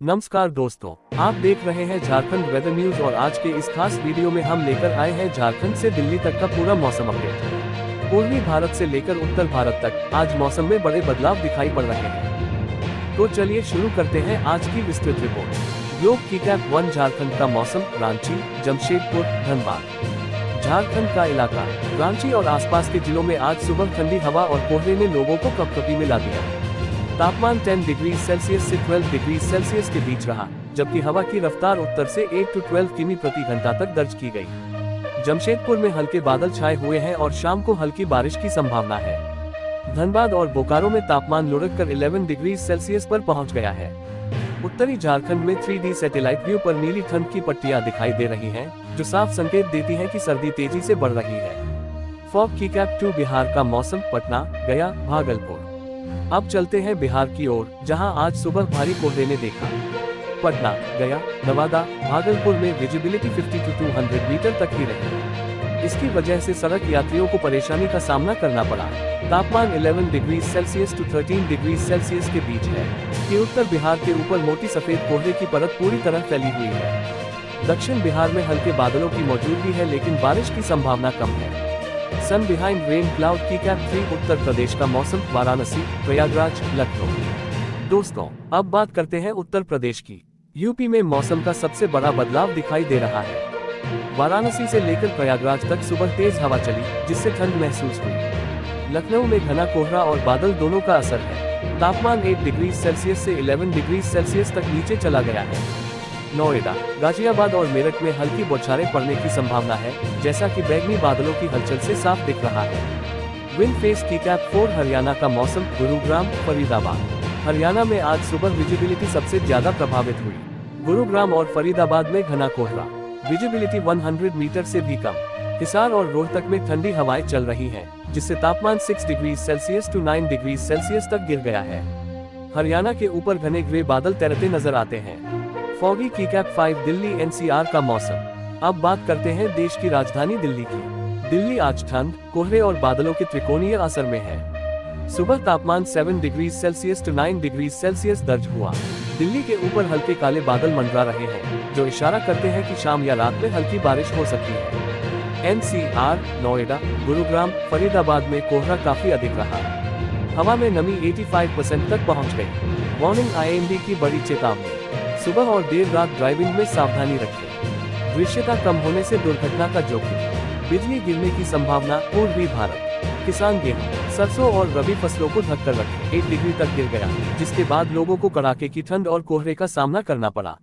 नमस्कार दोस्तों, आप देख रहे हैं झारखंड वेदर न्यूज और आज के इस खास वीडियो में हम लेकर आए हैं झारखंड से दिल्ली तक का पूरा मौसम अपडेट। पूर्वी भारत से लेकर उत्तर भारत तक आज मौसम में बड़े बदलाव दिखाई पड़ रहे हैं। तो चलिए शुरू करते हैं आज की विस्तृत रिपोर्ट। ग्लोब कीकैप 1 झारखंड का मौसम। रांची, जमशेदपुर, धनबाद। झारखंड का इलाका रांची और आसपास के जिलों में आज सुबह ठंडी हवा और कोहरे ने लोगों को कपकपी में ला दिया। तापमान 10 डिग्री सेल्सियस से 12 डिग्री सेल्सियस के बीच रहा, जबकि हवा की रफ्तार उत्तर से 8 से 12 किमी प्रति घंटा तक दर्ज की गई। जमशेदपुर में हल्के बादल छाए हुए हैं और शाम को हल्की बारिश की संभावना है। धनबाद और बोकारो में तापमान लुढ़क कर 11 डिग्री सेल्सियस पर पहुंच गया है। उत्तरी झारखंड में 3D सैटेलाइट व्यू पर नीली ठंड की पट्टियां दिखाई दे रही हैं, जो साफ संकेत देती है कि सर्दी तेजी से बढ़ रही है। फॉग कीकैप 2 बिहार का मौसम। पटना, गया, भागलपुर। अब चलते हैं बिहार की ओर, जहां आज सुबह भारी कोहरे ने देखा। पटना, गया, नवादा, भागलपुर में विजिबिलिटी 50 से 200 मीटर तक ही रही। इसकी वजह से सड़क यात्रियों को परेशानी का सामना करना पड़ा। तापमान 11 डिग्री सेल्सियस से 13 डिग्री सेल्सियस के बीच है कि उत्तर बिहार के ऊपर मोटी सफेद कोहरे की परत पूरी तरह फैली हुई है। दक्षिण बिहार में हल्के बादलों की मौजूदगी है, लेकिन बारिश की संभावना कम है। सन behind rain cloud keycap 3 Uttar Pradesh का मौसम। वाराणसी, प्रयागराज, लखनऊ। दोस्तों, अब बात करते हैं उत्तर प्रदेश की। यूपी में मौसम का सबसे बड़ा बदलाव दिखाई दे रहा है। वाराणसी से लेकर प्रयागराज तक सुबह तेज हवा चली, जिससे ठंड महसूस हुई। लखनऊ में घना कोहरा और बादल दोनों का असर है। तापमान 8 डिग्री सेल्सियस से 11 डिग्री सेल्सियस तक नीचे चला गया है। नोएडा, गाजियाबाद और मेरठ में हल्की बौछारें पड़ने की संभावना है, जैसा कि बैगनी बादलों की हलचल से साफ दिख रहा है। विंड फेस कीकैप 4 हरियाणा का मौसम। गुरुग्राम, फरीदाबाद। हरियाणा में आज सुबह विजिबिलिटी सबसे ज्यादा प्रभावित हुई। गुरुग्राम और फरीदाबाद में घना कोहरा, विजिबिलिटी 100 मीटर से भी कम। हिसार और रोहतक में ठंडी हवाएं चल रही हैं, जिससे तापमान 6 डिग्री सेल्सियस से 9 डिग्री सेल्सियस तक गिर गया है। हरियाणा के ऊपर घने ग्रे बादल तैरते नजर आते हैं। फॉगी कीकैप 5 दिल्ली एनसीआर का मौसम। अब बात करते हैं देश की राजधानी दिल्ली की। दिल्ली आज ठंड, कोहरे और बादलों के त्रिकोणीय असर में है। सुबह तापमान 7 डिग्री सेल्सियस से 9 डिग्री सेल्सियस दर्ज हुआ। दिल्ली के ऊपर हल्के काले बादल मंडरा रहे हैं, जो इशारा करते हैं कि शाम या रात में हल्की बारिश हो सकती है। एनसीआर, नोएडा, गुरुग्राम, फरीदाबाद में कोहरा काफी अधिक रहा। हवा में नमी 85% तक पहुंच गई। वार्निंग आईएमडी की बड़ी चेतावनी। सुबह और देर रात ड्राइविंग में सावधानी रखें। दृश्यता कम होने से दुर्घटना का जोखिम। बिजली गिरने की संभावना। पूर्वी भारत किसान गेहूं, सरसों और रबी फसलों को ढककर रखें। 1 डिग्री तक गिर गया, जिसके बाद लोगों को कड़ाके की ठंड और कोहरे का सामना करना पड़ा।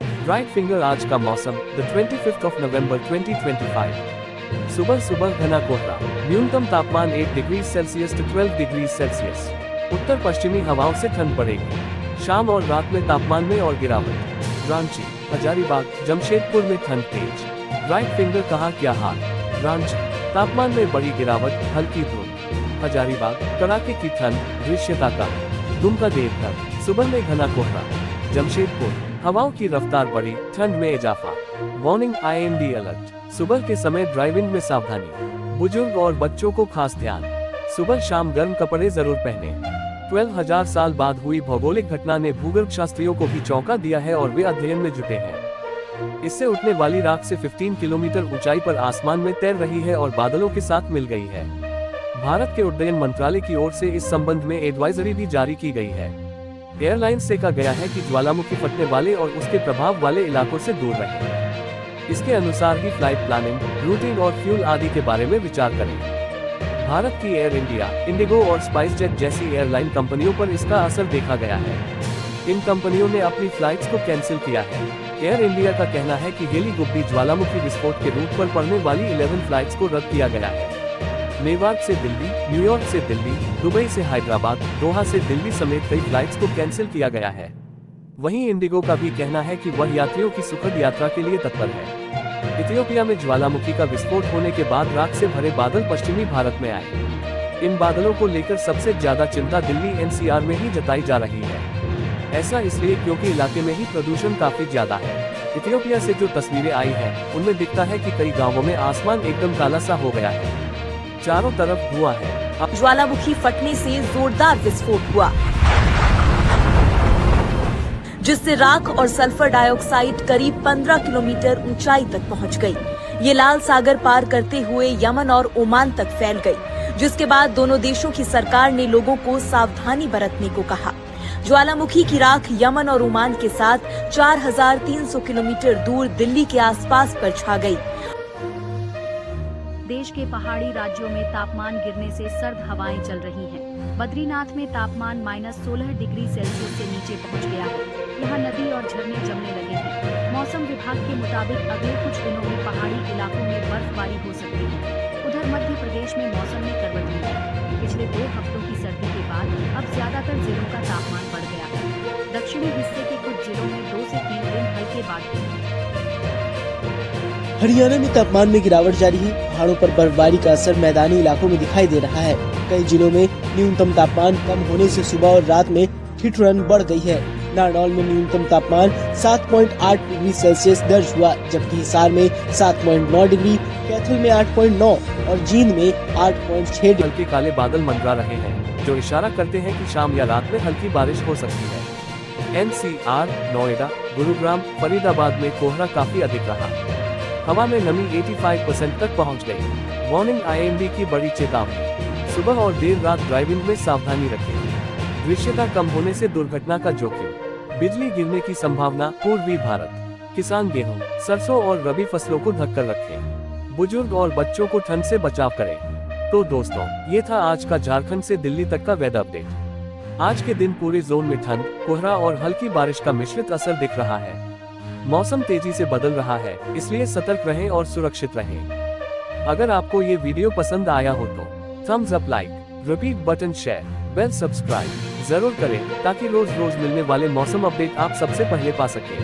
राइट फिंगर आज का मौसम। 25 नवंबर 2025। सुबह सुबह घना कोहरा। न्यूनतम तापमान 8 डिग्री सेल्सियस से 12 डिग्री सेल्सियस। उत्तर पश्चिमी हवाओं से ठंड बढ़ेगी। शाम और रात में तापमान में और गिरावट। रांची, हजारीबाग, जमशेदपुर में ठंड तेज। राइट फिंगर कहा क्या हाल। रांची, तापमान में बड़ी गिरावट, हल्की धूप। हजारीबाग, कड़ाके की ठंड, दृश्यता कम। दुमका देर तक, सुबह में घना कोहरा। जमशेदपुर, हवाओं की रफ्तार बढ़ी, ठंड में इजाफा। Warning IMD alert. सुबह के समय ड्राइविंग में सावधानी। बुजुर्ग और बच्चों को खास ध्यान। सुबह शाम गर्म कपड़े जरूर पहने। 12,000 साल बाद हुई भौगोलिक घटना ने भूगर्भ शास्त्रियों को भी चौंका दिया है और वे अध्ययन में जुटे हैं। इससे उठने वाली राख से 15 किलोमीटर ऊंचाई पर आसमान में तैर रही है और बादलों के साथ मिल गई है। भारत के उड्डयन मंत्रालय की ओर से इस संबंध में एडवाइजरी भी जारी की गई है। एयरलाइंस से कहा गया है कि ज्वालामुखी फटने वाले और उसके प्रभाव वाले इलाकों से दूर रहें। इसके अनुसार ही फ्लाइट प्लानिंग, रूटिंग और फ्यूल आदि के बारे में विचार करें। भारत की एयर इंडिया, इंडिगो और स्पाइस जेट जैसी एयरलाइन कंपनियों पर इसका असर देखा गया है। इन कंपनियों ने अपनी फ्लाइट्स को कैंसिल किया है। एयर इंडिया का कहना है कि हेली गुब्बी ज्वालामुखी विस्फोट के रूट पर पड़ने वाली 11 फ्लाइट्स को रद्द किया गया है। नेवार्क से दिल्ली, न्यूयॉर्क से दिल्ली, दुबई से हैदराबाद, दोहा से दिल्ली समेत कई फ्लाइट्स को कैंसिल किया गया है। वहीं इंडिगो का भी कहना है कि वह यात्रियों की सुखद यात्रा के लिए तत्पर है। इथियोपिया में ज्वालामुखी का विस्फोट होने के बाद राख से भरे बादल पश्चिमी भारत में आए। इन बादलों को लेकर सबसे ज्यादा चिंता दिल्ली एनसीआर में ही जताई जा रही है। ऐसा इसलिए क्योंकि इलाके में ही प्रदूषण काफी ज्यादा है। इथियोपिया से जो तस्वीरें आई हैं, उनमें दिखता है कि कई गांवों में आसमान एकदम काला सा हो गया है। चारों तरफ धुआं है। ज्वालामुखी फटने से जोरदार विस्फोट हुआ। जिससे राख और सल्फर डाइऑक्साइड करीब 15 किलोमीटर ऊंचाई तक पहुंच गई। ये लाल सागर पार करते हुए यमन और ओमान तक फैल गई, जिसके बाद दोनों देशों की सरकार ने लोगों को सावधानी बरतने को कहा। ज्वालामुखी की राख यमन और ओमान के साथ 4300 किलोमीटर दूर दिल्ली के आसपास पर छा गई। देश के पहाड़ी राज्यों में तापमान गिरने से सर्द हवाएं चल रही हैं। बद्रीनाथ में तापमान -16 डिग्री सेल्सियस से नीचे पहुंच गया है। यहाँ नदी और झरने जमने लगे हैं। मौसम विभाग के मुताबिक अगले कुछ दिनों में पहाड़ी इलाकों में बर्फबारी हो सकती है। उधर मध्य प्रदेश में मौसम में करवट ली है। पिछले 2 हफ्तों की सर्दी के बाद अब ज्यादातर जिलों का तापमान बढ़ गया है। दक्षिणी हिस्से के कुछ जिलों में 2 से 3 दिन हल्के बादल हैं। हरियाणा में तापमान में गिरावट जारी है। पहाड़ों पर बर्फबारी का असर मैदानी इलाकों में दिखाई दे रहा है। कई जिलों में न्यूनतम तापमान कम होने से सुबह और रात में ठिठुरन बढ़ गई है। नारनौल में न्यूनतम तापमान 7.8 डिग्री सेल्सियस दर्ज हुआ, जबकि हिसार में 7.9 डिग्री, कैथल में 8.9 और जींद में 8.6 हल्के काले बादल मंडरा रहे हैं, जो इशारा करते हैं कि शाम या रात में हल्की बारिश हो सकती है। NCR, नोएडा, गुरुग्राम, फरीदाबाद में कोहरा काफी अधिक रहा। हवा में नमी 85% तक पहुंच गई। वार्निंग IMD की बड़ी चेतावनी। सुबह और देर रात ड्राइविंग में सावधानी रखें। दृश्यता कम होने से दुर्घटना का जोखिम। बिजली गिरने की संभावना। पूर्वी भारत किसान गेहूं, सरसों और रबी फसलों को ढककर रखें। बुजुर्ग और बच्चों को ठंड से बचाव करें। तो दोस्तों, ये था आज का झारखंड से दिल्ली तक का वेदर अपडेट। आज के दिन पूरे जोन में ठंड, कोहरा और हल्की बारिश का मिश्रित असर दिख रहा है। मौसम तेजी से बदल रहा है, इसलिए सतर्क रहें और सुरक्षित रहें। अगर आपको ये वीडियो पसंद आया हो तो thumbs up, like, repeat button, share, bell subscribe जरूर करें, ताकि रोज रोज मिलने वाले मौसम अपडेट आप सबसे पहले पा सकें।